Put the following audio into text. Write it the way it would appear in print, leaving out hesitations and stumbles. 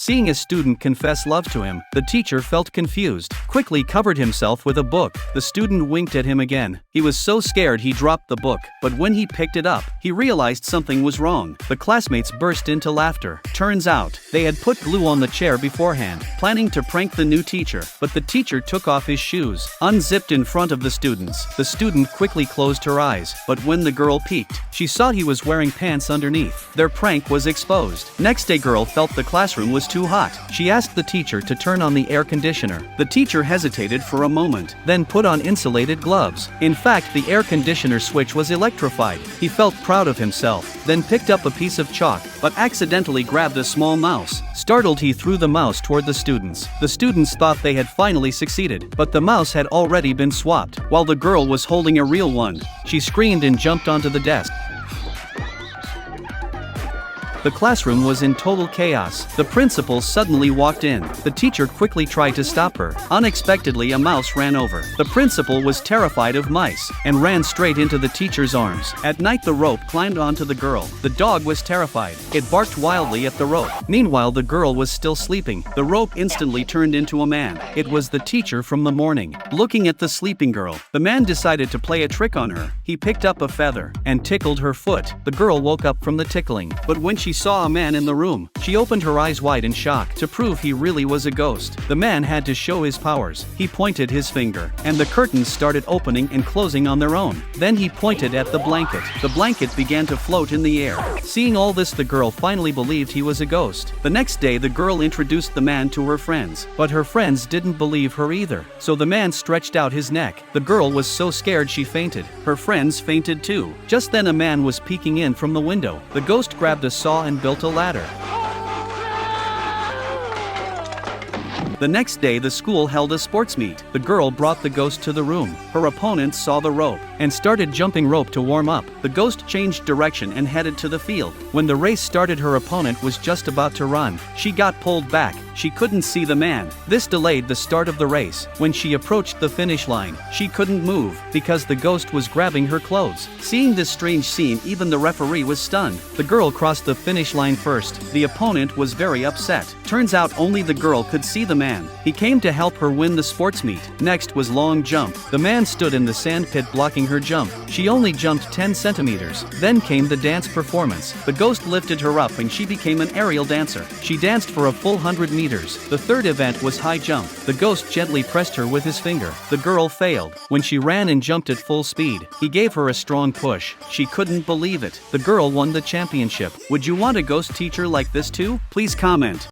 Seeing a student confess love to him, the teacher felt confused, quickly covered himself with a book. The student winked at him again. He was so scared he dropped the book, but when he picked it up, he realized something was wrong. The classmates burst into laughter. Turns out, they had put glue on the chair beforehand, planning to prank the new teacher, but the teacher took off his shoes, unzipped in front of the students. The student quickly closed her eyes, but when the girl peeked, she saw he was wearing pants underneath. Their prank was exposed. Next day, girl felt the classroom was too hot. She asked the teacher to turn on the air conditioner. The teacher hesitated for a moment, then put on insulated gloves. In fact, the air conditioner switch was electrified. He felt proud of himself, then picked up a piece of chalk, but accidentally grabbed a small mouse. Startled, he threw the mouse toward the students. The students thought they had finally succeeded, but the mouse had already been swapped, while the girl was holding a real one. She screamed and jumped onto the desk. The classroom was in total chaos. The principal suddenly walked in. The teacher quickly tried to stop her. Unexpectedly, a mouse ran over. The principal was terrified of mice and ran straight into the teacher's arms. At night, the rope climbed onto the girl. The dog was terrified. It barked wildly at the rope. Meanwhile, the girl was still sleeping. The rope instantly turned into a man. It was the teacher from the morning. Looking at the sleeping girl, the man decided to play a trick on her. He picked up a feather and tickled her foot. The girl woke up from the tickling, but when she saw a man in the room, she opened her eyes wide in shock. To prove he really was a ghost, the man had to show his powers. He pointed his finger, and the curtains started opening and closing on their own. Then he pointed at the blanket. The blanket began to float in the air. Seeing all this, the girl finally believed he was a ghost. The next day, the girl introduced the man to her friends, but her friends didn't believe her either. So the man stretched out his neck. The girl was so scared she fainted. Her friends fainted too. Just then, a man was peeking in from the window. The ghost grabbed a saw and built a ladder. The next day, the school held a sports meet. The girl brought the ghost to the room. Her opponents saw the rope and started jumping rope to warm up. The ghost changed direction and headed to the field. When the race started, her opponent was just about to run. She got pulled back. She couldn't see the man. This delayed the start of the race. When she approached the finish line, she couldn't move because the ghost was grabbing her clothes. Seeing this strange scene, even the referee was stunned. The girl crossed the finish line first. The opponent was very upset. Turns out only the girl could see the man. He came to help her win the sports meet. Next was long jump. The man stood in the sand pit blocking her jump. She only jumped 10 centimeters. Then came the dance performance. The ghost lifted her up and she became an aerial dancer. She danced for a full 100 meters. The third event was high jump. The ghost gently pressed her with his finger. The girl failed. When she ran and jumped at full speed, he gave her a strong push. She couldn't believe it. The girl won the championship. Would you want a ghost teacher like this too? Please comment.